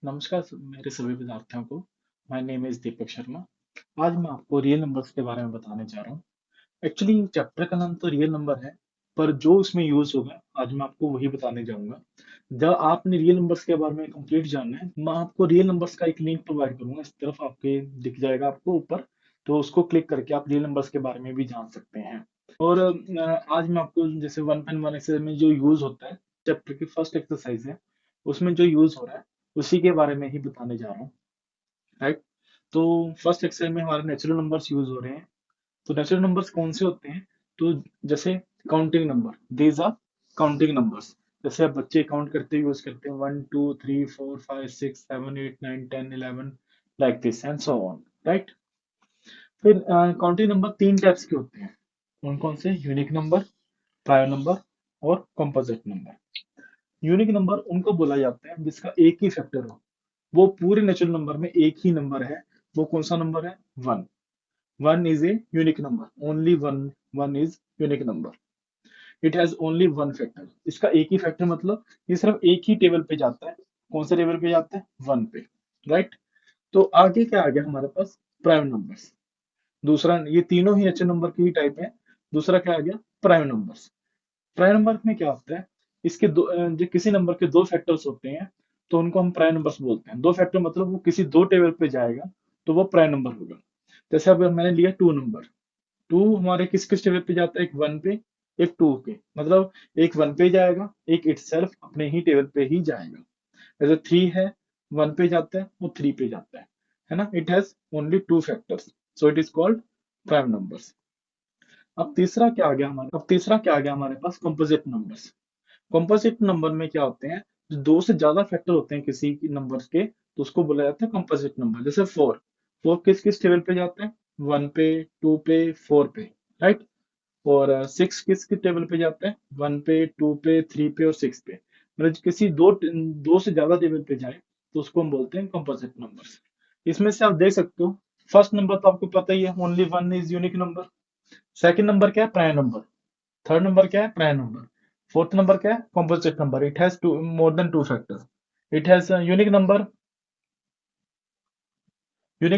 नमस्कार मेरे सभी विद्यार्थियों को। My name is Deepak Sharma. आज मैं आपको रियल नंबर्स के बारे में बताने जा रहा हूँ। एक्चुअली चैप्टर का नाम तो रियल नंबर है, पर जो उसमें यूज होगा आज मैं आपको वही बताने जाऊंगा। जब आपने रियल नंबर्स के बारे में कंप्लीट जानना है, मैं आपको रियल नंबर्स का एक लिंक प्रोवाइड करूंगा, इस तरफ आपके दिख जाएगा आपको ऊपर। तो उसको क्लिक करके आप रियल नंबर्स के बारे में भी जान सकते हैं। और आज मैं आपको जैसे 1.1 एक्सरसाइज में जो यूज होता है, चैप्टर की फर्स्ट एक्सरसाइज है, उसमें जो यूज हो रहा है उसी के बारे में ही बताने जा रहा हूँ। राइट। तो फर्स्ट एक्सरसाइज में हमारे नेचुरल नंबर्स यूज हो रहे हैं। तो नेचुरल नंबर्स कौन से होते हैं? तो जैसे counting number, these are counting numbers. जैसे आप बच्चे काउंट करते यूज करते हैं 1 2 3 4 5 6 7 8 9 10 11, like this and so on. Right. फिर काउंटिंग नंबर तीन टाइप्स के होते हैं। कौन कौन से? यूनिक नंबर, प्राइम नंबर और कंपोजिट नंबर। यूनिक नंबर उनको बोला जाता है जिसका एक ही फैक्टर हो। वो पूरे नेचुरल नंबर में एक ही नंबर है। वो कौन सा नंबर है? One. One is a unique number, only one. One is unique number. It has only one factor. इसका एक ही फैक्टर मतलब ये सिर्फ एक ही टेबल पे जाता है। कौन से टेबल पे जाता है? वन पे। राइट। तो आगे क्या आ गया हमारे पास? Prime numbers. दूसरा, ये तीनों ही अच्छे नंबर की ही टाइप है। दूसरा क्या आ गया? Prime numbers. प्राइम नंबर में क्या होता है? इसके दो जो किसी नंबर के दो फैक्टर्स होते हैं, तो उनको हम प्राइम नंबर्स बोलते हैं। दो फैक्टर मतलब वो किसी दो टेबल पे जाएगा, तो वो प्राइम नंबर होगा। जैसे अब मैंने लिया टू नंबर। टू हमारे किस किस टेबल पे जाता है? एक वन पे, एक टू पे। मतलब एक वन पे जाएगा, एक इटसेल्फ अपने ही टेबल पे ही जाएगा। जैसे थ्री है, वन पे जाता है, वो थ्री पे जाता है ना। It has only two factors, so it is called prime numbers. अब तीसरा क्या आ गया हमारे पास? Composite numbers. कंपोजिट नंबर में क्या होते हैं? जो दो से ज्यादा फैक्टर होते हैं किसी नंबर के, तो उसको बोला जाता है कंपोजिट नंबर। जैसे फोर। फोर किस किस टेबल पे जाते हैं? वन पे, टू पे, फोर पे। राइट। और सिक्स किस किस टेबल पे जाते हैं? वन पे, टू पे, थ्री पे और सिक्स पे। मतलब किसी दो दो से ज्यादा टेबल पे जाए, तो उसको हम बोलते हैं कंपोजिट नंबर्स। इसमें से आप देख सकते हो, फर्स्ट नंबर तो आपको पता ही है, only one is unique number. Second number क्या है? Prime number. थर्ड नंबर क्या है? Prime number. फोर्थ नंबर क्या है? Composite number. It has two more than two factors. It has unique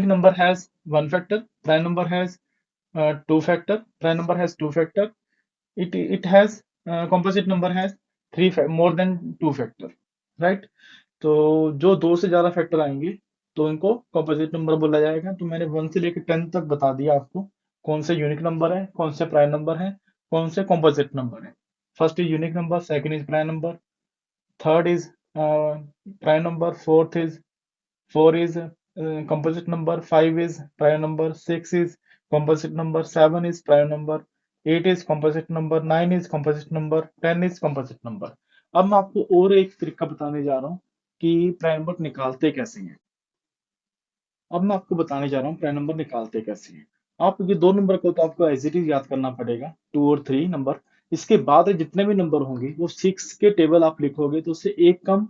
number has one factor. Prime number has two factor. Prime number has two factor. It has composite number has three more than two factor. Right. तो जो दो से ज्यादा factor आएंगे, तो इनको composite number बोला जाएगा। तो मैंने वन से लेकर टेन तक बता दिया आपको, कौन से यूनिक नंबर है, कौन से प्राइम नंबर है, कौन से कॉम्पोजिट नंबर है। First is unique number, second is prime number, third is prime number, four is composite number, five is prime number, six is composite number, seven is prime number, eight is composite number, nine is composite number, 10 is composite number। अब मैं आपको और एक तरीका बताने जा रहा हूँ कि प्राइम नंबर निकालते कैसे हैं। अब मैं आपको बताने जा रहा हूँ प्राइम नंबर निकालते कैसे हैं। आप ये दो नंबर को तो आपको एज इट इज याद करना पड़ेगा, टू और थ्री नंबर। इसके बाद जितने भी नंबर होंगे वो सिक्स के टेबल आप लिखोगे, तो उससे एक कम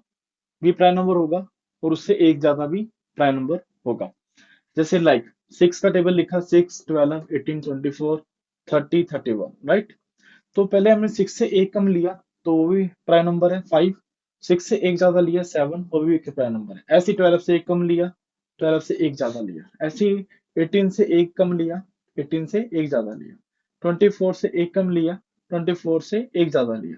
भी प्राइम नंबर होगा और उससे एक ज्यादा भी प्राइम नंबर होगा। जैसे लाइक सिक्स का टेबल लिखा, 6 12 18 24 30 31। राइट। तो पहले हमने सिक्स से एक कम लिया, तो वो भी प्राइम नंबर है, फाइव। सिक्स से एक ज्यादा लिया, सेवन, वो भी एक प्राइम नंबर है। ऐसे 12 से एक कम लिया, 12 से एक ज्यादा लिया। ऐसे 18 से एक कम लिया, 18 से एक ज्यादा लिया। 24 से एक कम लिया, 24 से एक ज्यादा लिया।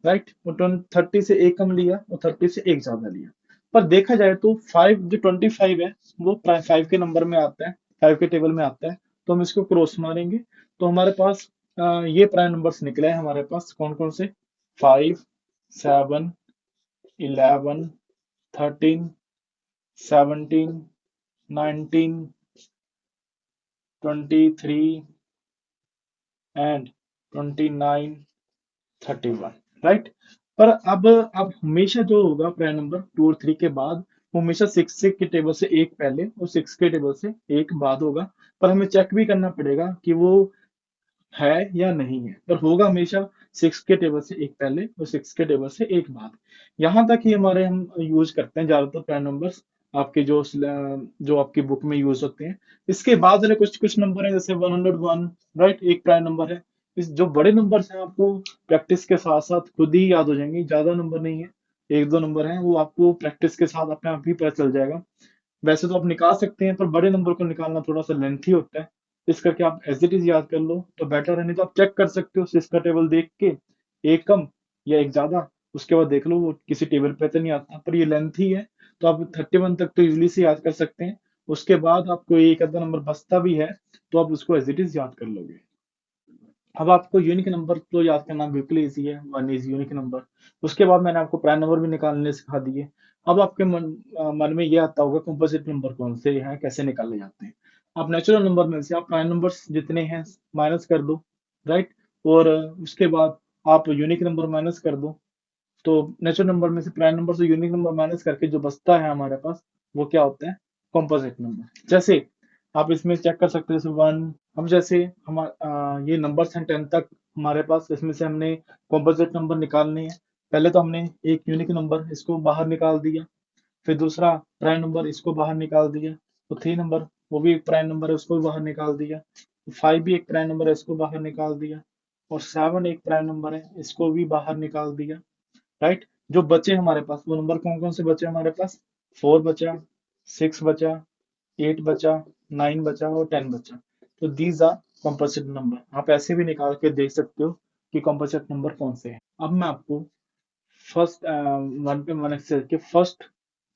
राइट। वो 30 से एक कम लिया, वो 30 से एक ज्यादा लिया। पर देखा जाए तो फाइव, जो 25 है, वो फाइव के नंबर में आता है, फाइव के टेबल में आता है। तो हम इसको क्रॉस मारेंगे, तो हमारे पास ये प्राइम नंबर्स निकले हैं हमारे पास। कौन कौन से? Five, seven, 11, 13, 17, 19, 23 and 29, 31। राइट। पर अब हमेशा जो होगा प्राइम नंबर टू और थ्री के बाद, वो हमेशा सिक्स के टेबल से एक पहले और सिक्स के टेबल से एक बाद होगा। पर हमें चेक भी करना पड़ेगा कि वो है या नहीं है, पर होगा हमेशा सिक्स के टेबल से एक पहले और सिक्स के टेबल से एक बाद। यहाँ तक ही हमारे हम यूज करते हैं ज्यादातर प्राइम नंबर्स, आपके जो आपकी बुक में यूज होते हैं। इसके बाद वाले कुछ कुछ नंबर है, जैसे 101। राइट। एक प्राइम नंबर है। इस जो बड़े नंबर्स हैं आपको प्रैक्टिस के साथ साथ खुद ही याद हो जाएंगे, ज्यादा नंबर नहीं है। एक दो नंबर हैं वो आपको प्रैक्टिस के साथ अपने आप ही पता चल जाएगा। वैसे तो आप निकाल सकते हैं, पर बड़े नंबर को निकालना थोड़ा सा लेंथी होता है, इस करके आप एज इट इज याद कर लो तो बेटर है। नहीं तो आप चेक कर सकते हो सिस्का टेबल देख के, एक कम या एक ज्यादा, उसके बाद देख लो वो किसी टेबल पे तो नहीं आता, पर ये लेंथी है तो आप 31 तक तो इजीली से याद कर सकते हैं। उसके बाद आपको एक आधा नंबर बचता भी है तो आप उसको एज इट इज याद कर लोगे। अब आपको यूनिक नंबर तो याद करना बिल्कुल ईजी है, वन इज यूनिक नंबर। उसके बाद मैंने आपको प्राइम नंबर भी निकालने सिखा दिए। अब आपके मन में ये आता होगा कंपोजिट नंबर कौन से हैं, कैसे निकाले जाते हैं। आप नेचुरल नंबर में से आप प्राइम नंबर्स जितने हैं माइनस कर दो, राइट। और उसके बाद आप यूनिक नंबर माइनस कर दो। तो नेचुरल नंबर में से प्राइम नंबर से यूनिक नंबर माइनस करके जो बचता है हमारे पास, वो क्या होता है, कॉम्पोजिट नंबर। जैसे आप इसमें चेक कर सकते हो, जैसे वन, हम जैसे ये नंबर्स हैं 10 तक हमारे पास, इसमें से हमने कॉम्पोजिट नंबर निकालने हैं। पहले तो हमने एक यूनिक नंबर इसको बाहर निकाल दिया, फिर दूसरा प्राइम नंबर इसको बाहर निकाल दिया, तो 3 नंबर वो भी एक प्राइम नंबर है उसको भी बाहर निकाल दिया, तो 5 भी एक प्राइम नंबर है इसको बाहर निकाल दिया, और 7 एक प्राइम नंबर है इसको भी बाहर निकाल दिया, राइट। जो बचे हमारे पास वो नंबर कौन कौन से बचे हमारे पास, 4 बचा, 6 बचा, 8 बचा, 9 बचा और 10 बचा। तो दीज आर कॉम्पोजिट नंबर। आप ऐसे भी निकाल के देख सकते हो कि कॉम्पोजिट नंबर कौन से हैं। अब मैं आपको फर्स्ट वन पे वन एक्सरसाइज के फर्स्ट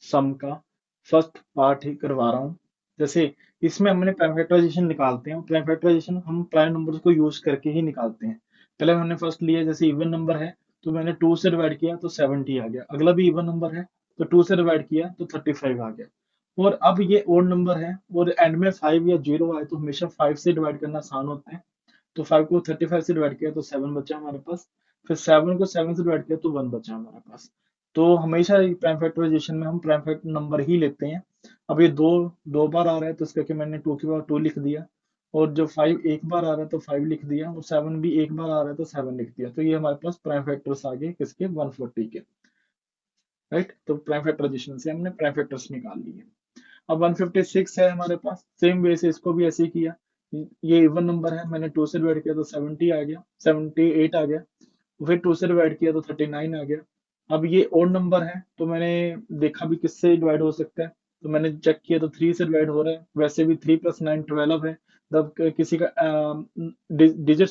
सम का फर्स्ट पार्ट ही करवा रहा हूँ। जैसे इसमें हमने पैरामीटराइजेशन निकालते हैं, पैरामीटराइजेशन हम प्राइम नंबर्स को यूज करके ही निकालते हैं। पहले हमने फर्स्ट लिया, जैसे इवन नंबर है तो मैंने 2 से डिवाइड किया तो 70 आ गया, अगला भी इवन नंबर है तो 2 से डिवाइड किया तो 35 आ गया। और अब ये ओड नंबर है और एंड में 5 या 0 आए तो हमेशा 5 से डिवाइड करना आसान होता है। तो 5 को 35 से डिवाइड किया तो 7 बचा हमारे पास, फिर 7 को 7 से डिवाइड किया तो 1 बचा हमारे पास। तो हमेशा प्राइम फैक्टराइजेशन में हम प्राइम फैक्टर नंबर ही लेते हैं। अब ये दो दो बार आ रहा है तो इसका कि मैंने 2 की बार 2 लिख दिया, और जो 5 एक बार आ रहा है तो 5 लिख दिया, और 7 भी एक बार आ रहा है तो 7 लिख दिया। तो ये हमारे पास प्राइम फैक्टर्स आ गए किसके, 140 के, राइट। तो प्राइम फैक्टराइजेशन से हमने प्राइम फैक्टर्स निकाल लिए। अब 156 है हमारे पास, सेम वे से इसको भी ऐसे ही किया। ये इवन नंबर है, मैंने 2 से डिवाइड किया तो 70 आ गया, 78 आ गया, फिर 2 से डिवाइड किया तो 39 आ गया। अब ये ओड नंबर है तो मैंने देखा भी किससे डिवाइड हो सकता है, तो मैंने चेक किया तो 3 से डिवाइड हो रहा है। वैसे भी 3 + 9 12 है। जब किसी का डिजिट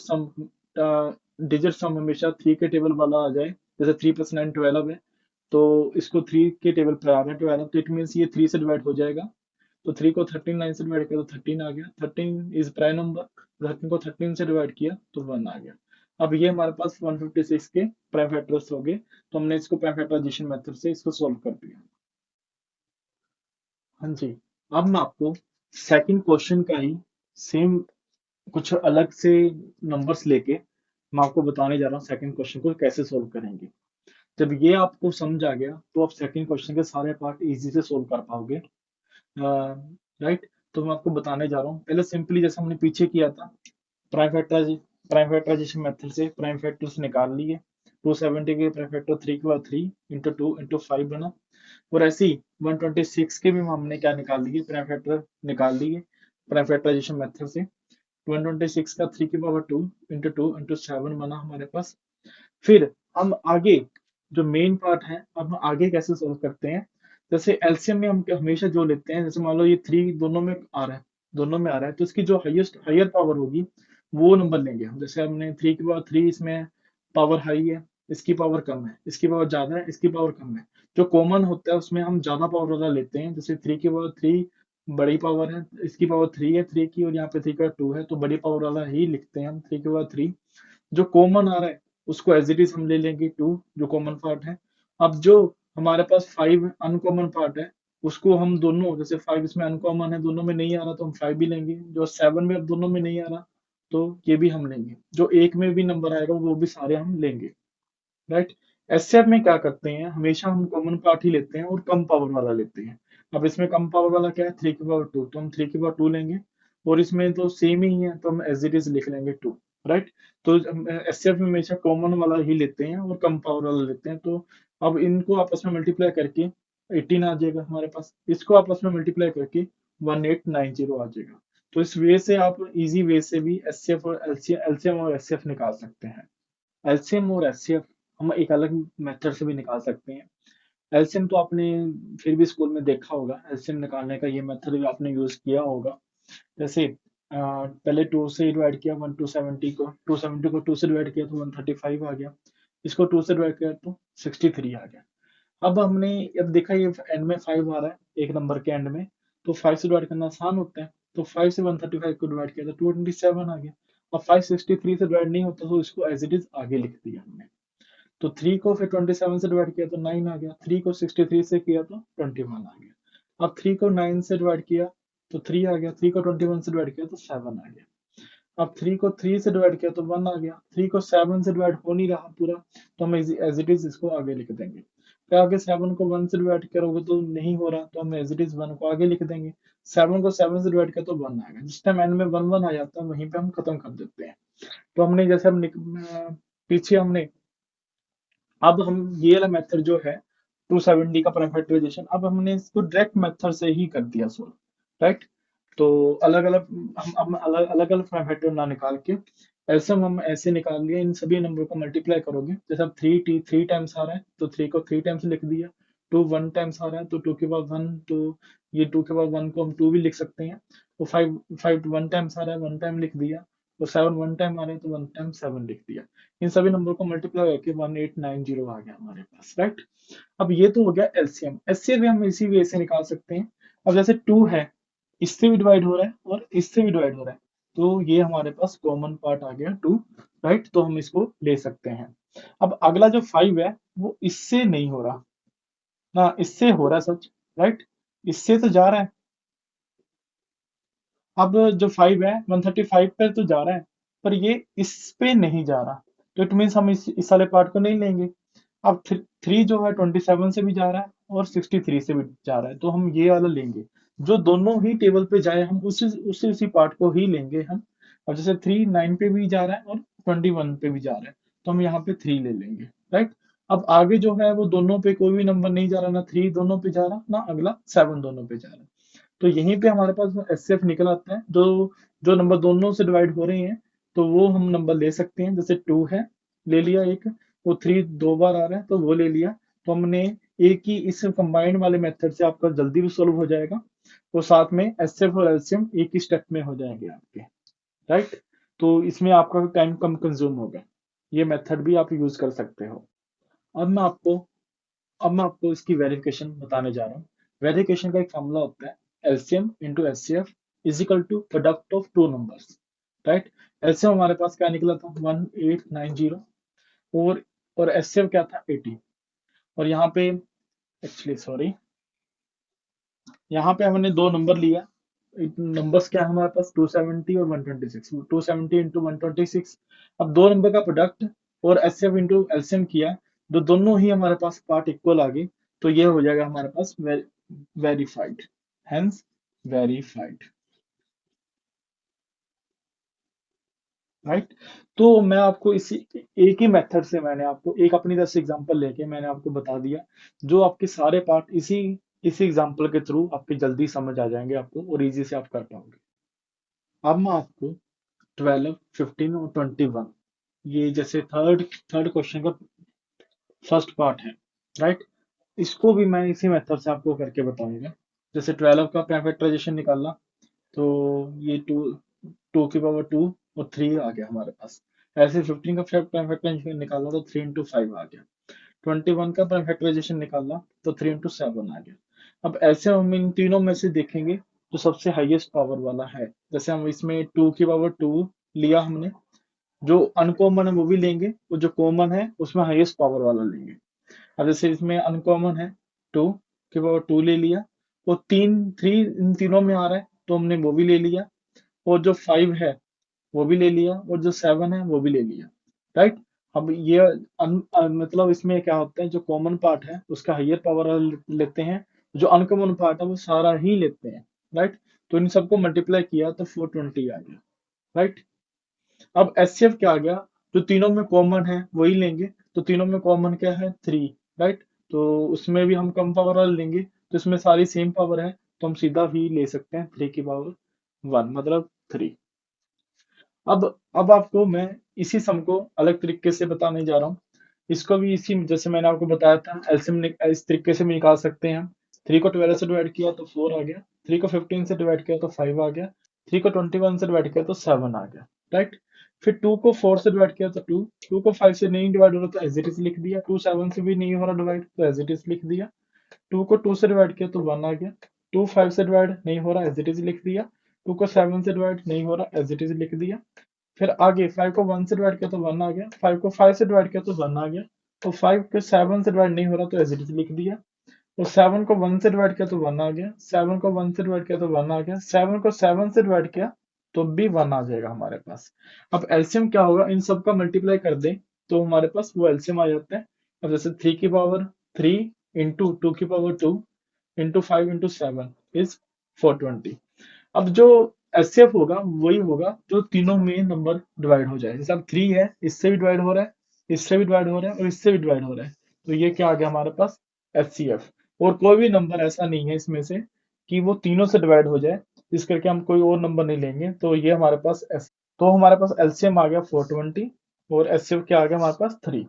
सम हमेशा 3 के टेबल वाला आ जाए, जैसे 3 + 9 12 है, तो इसको 3 के टेबल पर आ रहा है 12, तो इट मीन्स ये 3 से डिवाइड हो जाएगा। तो 3 को 39 से डिवाइड किया तो 13 आ गया, 13 इज प्राइम नंबर। 13 को 13 से डिवाइड किया तो 1 आ गया। अब ये हमारे पास 156 के प्राइम फैक्टर्स हो गए, तो हमने इसको प्राइम फैक्टराइजेशन मेथड से इसको सोल्व कर दिया। हाँ जी। अब मैं आपको सेकंड क्वेश्चन का ही सेम कुछ अलग से नंबर्स लेके मैं आपको बताने जा रहा हूँ सेकंड क्वेश्चन को कैसे सोल्व करेंगे। जब ये आपको समझ आ गया तो आप सेकंड क्वेश्चन के सारे पार्ट इजी से सोल्व कर पाओगे, राइट। तो मैं आपको बताने जा रहा हूँ, पहले सिंपली जैसे हमने पीछे किया था, prime factorise prime factorisation method से प्राइम फैक्टर्स निकाल लिए। 270 के प्राइम फैक्टर 3 के बाद 3 इंटू 2 इंटू 5 बना। और ऐसे ही 126 के भी हमने क्या निकाल लिए, प्राइम फैक्टर निकाल लिए प्राइम फैक्टराइजेशन मेथड से। 126 का 3 की पावर 2 इंटू 2 इंटू 7 बना हमारे पास। फिर हम आगे जो मेन पार्ट है, अब हम आगे कैसे सोल्व करते हैं। जैसे एलसीएम में हम हमेशा जो लेते हैं, जैसे मान लो ये 3 दोनों में आ रहा है, तो इसकी जो हायर पावर होगी वो नंबर लेंगे हम। जैसे हमने 3 की पावर 3, इसमें पावर हाई है, इसकी पावर कम है, इसकी पावर ज्यादा है, इसकी पावर कम है। जो कॉमन होता है उसमें हम ज्यादा पावर वाला लेते हैं। जैसे 3 की पावर 3 बड़ी पावर है, इसकी पावर 3 है 3 की, और यहाँ पे 3 का 2 है, तो बड़ी पावर वाला ही लिखते हैं हम 3 की पावर 3। जो कॉमन आ रहा है उसको एज इट इज हम ले लेंगे 2, जो कॉमन पार्ट है। अब जो हमारे पास 5 अनकॉमन पार्ट है, उसको हम दोनों, जैसे 5 इसमें अनकॉमन है, दोनों में नहीं आ रहा तो हम 5 भी लेंगे। जो 7 में अब दोनों में नहीं आ रहा तो ये भी हम लेंगे। जो एक में भी नंबर आएगा वो भी सारे हम लेंगे, राइट। एसएफ में क्या करते हैं, हमेशा हम कॉमन पार्ट ही लेते हैं और कम पावर वाला लेते हैं। अब इसमें कम पावर वाला क्या है, 3 की पावर 2, तो हम 3 की पावर 2 लेंगे। और इसमें तो सेम ही है तो हम एज इट इज लिख लेंगे 2, राइट। तो एसएफ में हमेशा कॉमन वाला ही लेते हैं और कम पावर वाला लेते हैं। तो अब इनको आपस में मल्टीप्लाई करके 18 आ जाएगा हमारे पास, इसको आपस में मल्टीप्लाई करके 1890 आ जाएगा। तो इस वे से आप इजी वे से भी एचसीएफ और एलसीएम और एचसीएफ निकाल सकते हैं। एलसीएम और एचसीएफ हम एक अलग मेथड से भी निकाल सकते हैं। एलसीएम तो आपने फिर भी स्कूल में देखा होगा, एलसीएम निकालने का ये मेथड भी आपने यूज किया होगा। जैसे पहले 2 से डिवाइड किया 1 को 270 को 2 से डिवाइड किया तो 135 आ गया, इसको 2 से डिवाइड किया तो 63 आ गया। अब हमने अब देखा ये एंड में 5 आ रहा है एक नंबर के एंड में, तो 5 से डिवाइड करना आसान होता है, तो 5 से 135 को डिवाइड किया तो 227 आ गया। अब 563 से डिवाइड नहीं होता तो इसको एज इट इज आगे लिख दिया हमने। तो 3 को फिर 27 से डिवाइड किया तो 9 आ गया, 3 को 63 से किया तो 21 आ गया। अब 3 को 9 से डिवाइड किया तो 3 आ गया, 3 को 21 से डिवाइड किया तो 7 आ गया। अब 3 को 3 से डिवाइड किया तो 1 आ गया, 3 को 7 से डिवाइड हो नहीं रहा पूरा, तो हम एज इट इज इसको आगे लिख देंगे। फिर आगे 7 को 1 से डिवाइड करोगे तो नहीं हो रहा, तो हम एज इट इज 1 को आगे लिख देंगे। 7 को 7 से डिवाइड किया तो 1 आ गया, जिस टाइम एंड में 1 1 आ जाता है वहीं पे हम खत्म कर देते हैं। तो हमने जैसे पीछे हमने, अब हम ये वाला मेथड जो है 270 का फैक्टराइजेशन, अब हमने इसको डायरेक्ट मेथड से ही कर दिया सोल्व, राइट। तो अलग अलग हम अलग अलग अलग फैक्टर ना निकाल के एलसीएम हम ऐसे निकाल लिया, इन सभी नंबर को मल्टीप्लाई करोगे, जैसे अब 3 टाइम्स आ रहा है तो 3 को 3 टाइम्स लिख दिया, 2 1 टाइम्स आ रहा है तो 2 के बाद 1, तो ये 2 के बाद 1 को हम 2 भी लिख सकते हैं। तो 5 5 1 टाइम्स आ रहा है 1 टाइम लिख दिया, तो 7 1 टाइम आ रहे हैं तो 1 टाइम 7 लिख दिया। इन सभी नंबर को मल्टीप्लाई करके 1890 आ गया हमारे पास, राइट। अब ये तो हो गया एलसीएम, एचसीएफ भी हम इसी वे से निकाल सकते हैं। अब जैसे 2 है, इससे भी डिवाइड हो रहा है और इससे भी डिवाइड हो रहा है, तो ये हमारे पास कॉमन पार्ट आ गया 2, राइट, तो हम इसको ले सकते हैं। अब अगला जो 5 है वो इससे नहीं हो रहा ना, इससे हो रहा है सच, राइट, इससे तो जा रहा है। अब जो 5 है 135 पे तो जा रहा है, पर ये इस पे नहीं जा रहा, तो इट मीन्स हम इस वाले पार्ट को नहीं लेंगे। अब 3 जो है 27 से भी जा रहा है और 63 से भी जा रहा है, तो हम ये वाला लेंगे। जो दोनों ही टेबल पे जाए हम उसी पार्ट को ही लेंगे हम। अब जैसे 3 9 पे भी जा रहा है और 21 पे भी जा रहा है, तो हम यहाँ पे 3 ले लेंगे, राइट। अब आगे जो है वो दोनों पे कोई भी नंबर नहीं जा रहा, ना 3 दोनों पे जा रहा ना अगला 7 दोनों पे जा रहा है, तो यहीं पे हमारे पास एचसीएफ निकल आता है। जो जो नंबर दोनों से डिवाइड हो रहे हैं तो वो हम नंबर ले सकते हैं, जैसे 2 है ले लिया एक, वो 3 2 बार आ रहा है तो वो ले लिया। तो हमने एक ही इस कंबाइंड वाले मेथड से आपका जल्दी भी सोल्व हो जाएगा, और साथ में एचसीएफ और एलसीएम एक ही स्टेप में हो जाएंगे आपके, राइट। तो इसमें आपका टाइम कम कंज्यूम होगा, ये मेथड भी आप यूज कर सकते हो। अब मैं आपको अब मैं आपको इसकी वेरिफिकेशन बताने जा रहा हूँ। वेरिफिकेशन का एक फॉर्मूला होता है LCM into HCF is equal to product of two numbers, right. LCM हमारे पास क्या निकला था 1890, और एचसीएफ क्या था 80। और यहाँ पे एक्चुअली सॉरी, यहाँ पे हमने दो नंबर लिया, नंबर्स क्या है हमारे पास 270 और 126, 270 इंटू 126। अब दो नंबर का प्रोडक्ट और एचसीएफ इंटू एलसीएम किया, तो दोनों ही हमारे पास पार्ट इक्वल आ गए, तो ये हो जाएगा हमारे पास वेरीफाइड, हेंस वेरीफाइड, राइट। तो मैं आपको इसी एक ही मेथड से मैंने आपको एक अपनी तरफ से एग्जांपल लेके मैंने आपको बता दिया, जो आपके सारे पार्ट इसी इसी एग्जांपल के थ्रू आपके जल्दी समझ आ जाएंगे आपको, और इजी से आप कर पाओगे। अब मैं आपको 12 15 और 21, ये जैसे थर्ड थर्ड क्वेश्चन का फर्स्ट पार्ट है, राइट, इसको भी मैं इसी मेथड से आपको करके बताऊंगा। जैसे 12 का फैक्टराइजेशन निकालना, तो ये 2 2 की पावर 2 और 3 आ गया हमारे पास। ऐसे 15 का फैक्टराइजेशन निकालना तो 3 इंटू 5 आ गया। 21 का फैक्टराइजेशन निकालना तो 3 इंटू 7 आ गया। अब ऐसे हम इन तीनों में से देखेंगे जो सबसे हाईएस्ट पावर वाला है। जैसे हम इसमें 2 की पावर 2 लिया हमने, जो अनकॉमन है वो भी लेंगे, और जो कॉमन है उसमें हाईएस्ट पावर वाला लेंगे। अब जैसे इसमें अनकॉमन है 2 के पावर 2 ले लिया, वो 3 इन तीनों में आ रहा है तो हमने वो भी ले लिया, और जो 5 है वो भी ले लिया, और जो 7 है वो भी ले लिया, राइट। अब ये मतलब इसमें क्या होता है, जो कॉमन पार्ट है उसका हाईयर पावर लेते हैं, जो अनकॉमन पार्ट है वो सारा ही लेते हैं, राइट। तो इन सबको मल्टीप्लाई किया तो 420 आ गया, राइट। अब एचसीएफ क्या आ गया, जो तीनों में कॉमन है वही लेंगे, तो तीनों में कॉमन क्या है 3, राइट। तो उसमें भी हम कम पावर वाला लेंगे, तो इसमें सारी सेम पावर है, तो हम सीधा ही ले सकते हैं 3 की पावर 1, मतलब 3। अब आपको मैं इसी सम को अलग तरीके से बताने जा रहा हूँ। इसको भी इसी जैसे मैंने आपको बताया था एलसीएम इस तरीके से भी निकाल सकते हैं हम। 3 को 12 से डिवाइड किया तो 4 आ गया, 3 को 15 से डिवाइड किया तो 5 आ गया, 3 को 21 से डिवाइड किया तो 7 आ गया, राइट। फिर 2 को 4 से डिवाइड किया तो 2, 2 को 5 से नहीं डिवाइड हो रहा तो एज इट इज लिख दिया, 2 7 से भी नहीं हो रहा डिवाइड तो एज इट इज लिख दिया, 2 को 2 से डिवाइड किया तो 1 आ गया, 2 5 से डिवाइड नहीं हो रहा एज इट इज लिख दिया, 2 को 7 से डिवाइड नहीं हो रहा एज इट इज लिख दिया। फिर आगे 5 को 1 से डिवाइड किया तो 1 आ गया, 5 को 5 से डिवाइड किया तो 1 आ गया, तो 5 को 7 से डिवाइड नहीं हो रहा तो एज इट इज लिख दिया, और 7 को 1 से डिवाइड किया तो 1 आ गया, 7 को 1 से डिवाइड किया तो 1 आ गया, 7 को 7 से डिवाइड किया तो भी 1 आ जाएगा हमारे पास। अब एलसीएम क्या होगा, इन सब का मल्टीप्लाई कर दें तो हमारे पास वो एलसीएम आ जाता है। अब जैसे 3 की पावर 3 इंटू 2 की पावर 2 इंटू 5 इंटू 7 इज 420। अब जो एचसीएफ होगा वही होगा जो तीनों में नंबर डिवाइड हो जाए, जैसे अब 3 है, इससे भी डिवाइड हो रहा है, इससे भी डिवाइड हो रहा है और इससे भी डिवाइड हो रहा है, तो ये क्या आ गया हमारे पास एचसीएफ। और कोई भी नंबर ऐसा नहीं है इसमें से कि वो तीनों से डिवाइड हो जाए, इस करके हम कोई और नंबर नहीं लेंगे, तो ये हमारे पास एस, तो हमारे पास एलसीएम आ गया 420 और एचसीएफ क्या आ गया हमारे पास 3,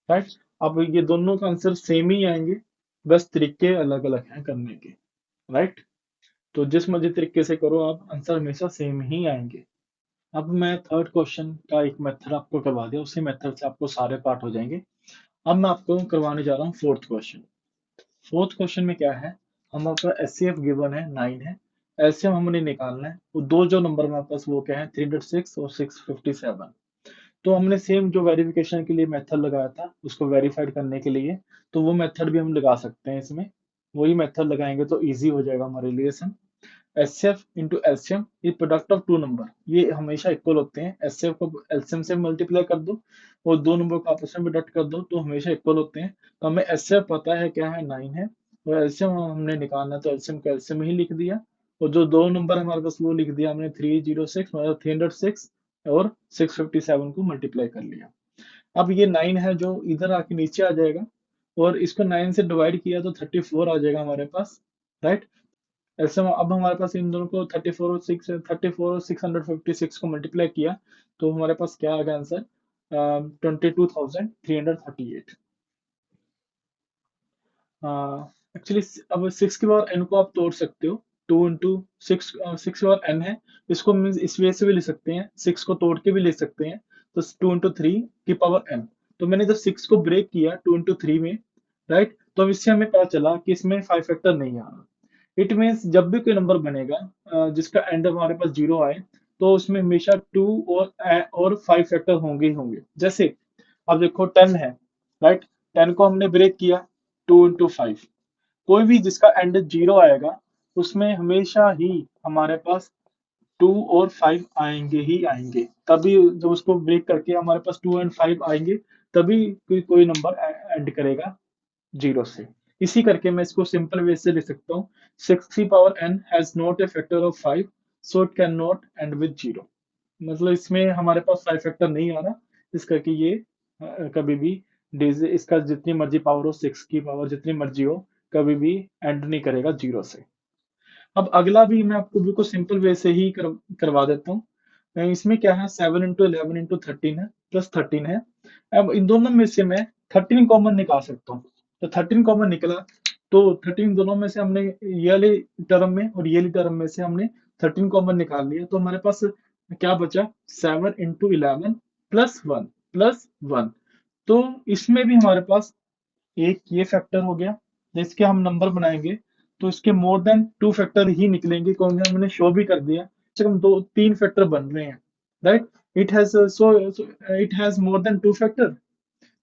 राइट। अब ये दोनों का आंसर सेम ही आएंगे, बस तरीके अलग अलग हैं करने के, राइट। तो जिस मर्जी तरीके से करो आप आंसर हमेशा सेम ही आएंगे। अब मैं थर्ड क्वेश्चन का एक मेथड आपको करवा दिया, उसी मेथड से आपको सारे पार्ट हो जाएंगे। अब मैं आपको करवाने जा रहा हूँ फोर्थ क्वेश्चन। फोर्थ क्वेश्चन में क्या है, हमारे पास एचसीएफ गिवन है 9 है, एलसीएम हमने निकालना है, वो दो जो नंबर हमारे पास वो क्या है 306 और 657। तो हमने सेम जो वेरिफिकेशन के लिए मेथड लगाया था उसको वेरीफाइड करने के लिए, तो वो मेथड भी हम लगा सकते हैं इसमें, वही मेथड लगाएंगे तो इजी हो जाएगा हमारे लिए। एचसीएफ इंटू एलसीएम, ये प्रोडक्ट ऑफ टू नंबर ये हमेशा इक्वल होते हैं, एचसीएफ को एलसीएम से मल्टीप्लाई कर दो और दो नंबर को आपस में डिडक्ट कर दो तो हमेशा इक्वल होते हैं। तो हमें एचसीएफ पता है क्या है 9 है, और एलसीएम हमने निकालना है तो एलसीएम को एलसीएम ही लिख दिया, और जो दो नंबर हमारे पास वो लिख दिया हमने 306 मतलब 306 और 657 को मल्टीप्लाई कर लिया। अब ये 9 है जो इधर आके नीचे आ जाएगा, और इसको 9 से डिवाइड किया तो 34 आ जाएगा हमारे पास, राइट। ऐसे में अब हमारे पास इन दोनों को 34 और 656 को मल्टीप्लाई किया तो हमारे पास क्या आ गया आंसर 22,338। एक्चुअली अब 6 की पावर n को आप तोड़ सकते हो, 2 इंटू 6, 6 की पावर n है, इसको मीन्स इस वे से भी लिख सकते हैं, 6 को तोड़ के भी लिख सकते हैं, तो 2 इंटू 3 की पावर n। तो मैंने जब 6 को ब्रेक किया 2 इंटू 3 में, राइट, तो अब इससे हमें पता चला कि इसमें 5 फैक्टर नहीं आ रहा। इट मीन्स जब भी कोई नंबर बनेगा जिसका एंड हमारे पास 0 आए तो उसमें हमेशा 2 और 5 फैक्टर होंगे ही होंगे। जैसे अब देखो 10 है, राइट, 10 को हमने ब्रेक किया 2 इंटू 5, कोई भी जिसका एंड 0 आएगा उसमें हमेशा ही हमारे पास 2 और 5 आएंगे ही आएंगे, तभी जब उसको ब्रेक करके हमारे पास 2 एंड 5 आएंगे तभी कोई नंबर एंड करेगा 0 से। इसी करके मैं इसको सिंपल वे से लिख सकता हूँ, 6 की power n has not a factor of 5 so it can not and with 0। मतलब इसमें हमारे पास 5 फैक्टर नहीं आ रहा, इस करके ये कभी भी डिज इसका जितनी मर्जी पावर हो, 6 की पावर जितनी मर्जी हो, कभी भी एंड नहीं करेगा 0 से। अब अगला भी मैं आपको बिल्कुल सिंपल वे से ही करवा देता हूँ। इसमें क्या है 7 इंटू 11 इंटू 13 है प्लस 13 है। अब इन दोनों में से मैं 13 कॉमन निकाल सकता हूँ, तो 13 कॉमन निकला तो 13 दोनों में से हमने ये वाले टर्म में और ये वाली टर्म में से हमने 13 कॉमन निकाल लिया, तो हमारे पास क्या बचा 7 इंटू 11 प्लस 1। तो इसमें भी हमारे पास एक ये फैक्टर हो गया, जिसके हम नंबर बनाएंगे तो इसके मोर देन 2 फैक्टर ही निकलेंगे, क्योंकि हमने शो भी कर दिया कम से कम 2 3 फैक्टर बन रहे हैं, right. It has so it has more than 2 factor,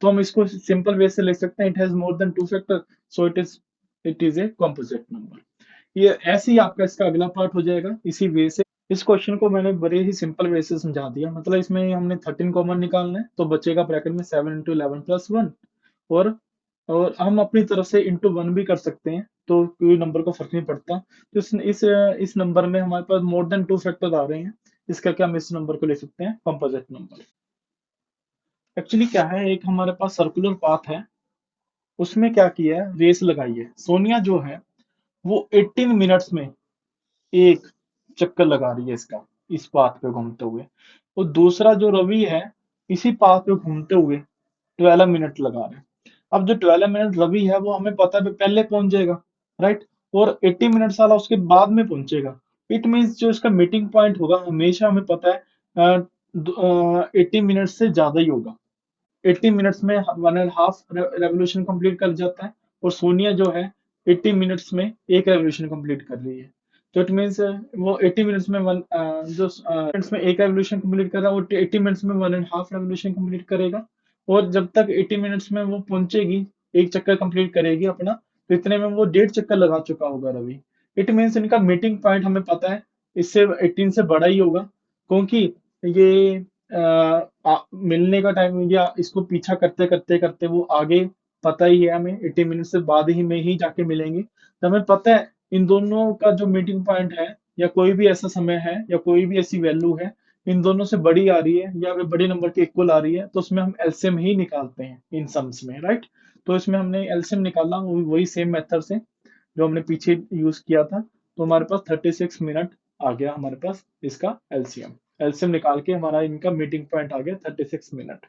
तो हम इसको सिंपल वे से लिख सकते हैं, it has more than 2 factor so it is a composite number. ये ऐसे ही आपका इसका अगला पार्ट हो जाएगा इसी वे से। इस क्वेश्चन को मैंने बड़े ही सिंपल वे से समझा दिया, मतलब इसमें हमने 13 कॉमन निकालना है तो बचेगा ब्रैकेट में 7 इंटू 11 प्लस 1, और हम अपनी तरफ से इंटू 1 भी कर सकते हैं, तो कोई नंबर को फर्क नहीं पड़ता। तो इस नंबर में हमारे पास मोर देन 2 फैक्टर आ रहे हैं, इस करके हम इस नंबर को लिख सकते हैं कंपोजिट नंबर। एक्चुअली क्या है, एक हमारे पास सर्कुलर पाथ है, उसमें क्या किया है रेस लगाई है, सोनिया जो है वो 18 मिनट्स में एक चक्कर लगा रही है इसका, इस पाथ पे घूमते हुए, और दूसरा जो रवि है इसी पाथ पे घूमते हुए 12 मिनट लगा रहे हैं। अब जो 12 मिनट रवि है वो हमें पता है पहले पहुंच जाएगा, राइट। और 80 मिनट वाला उसके बाद में पहुंचेगा। इट मीन्स जो इसका मीटिंग पॉइंट होगा हमेशा हमें पता है 80 मिनट से ज्यादा ही होगा। 80 मिनट्स में 1.5 रेवोल्यूशन कंप्लीट कर जाता है, और सोनिया जो है 80 मिनट्स में एक रेवोल्यूशन कंप्लीट कर रही है। तो इट मीन्स वो 80 मिनट्स में मिनट्स में एक रेवोल्यूशन कंप्लीट कर रहा है, वो 80 मिनट्स में 1.5 रेवोल्यूशन कंप्लीट करेगा। और जब तक 80 मिनट्स में वो पहुंचेगी, एक चक्कर कंप्लीट करेगी अपना, तो इतने में वो 1.5 चक्कर लगा चुका होगा रवि। इट मीन्स इनका मीटिंग पॉइंट हमें पता है इससे 18 से बड़ा ही होगा, क्योंकि ये मिलने का टाइम या इसको पीछा करते करते करते वो आगे, पता ही है हमें 80 मिनट से बाद ही में ही जाके मिलेंगे। तो हमें पता है इन दोनों का जो मीटिंग पॉइंट है, या कोई भी ऐसा समय है या कोई भी ऐसी वैल्यू है इन दोनों से बड़ी आ रही है या वे बड़े नंबर के इक्वल आ रही है, तो उसमें हम एलसीएम ही निकालते हैं इन सम्स में, राइट। तो इसमें हमने एलसीएम निकाला, वही सेम मेथड से जो हमने पीछे यूज किया था। तो हमारे पास 36 मिनट आ गया हमारे पास इसका एलसीएम। एलसीएम निकाल के हमारा इनका मीटिंग पॉइंट आ गया 36 मिनट।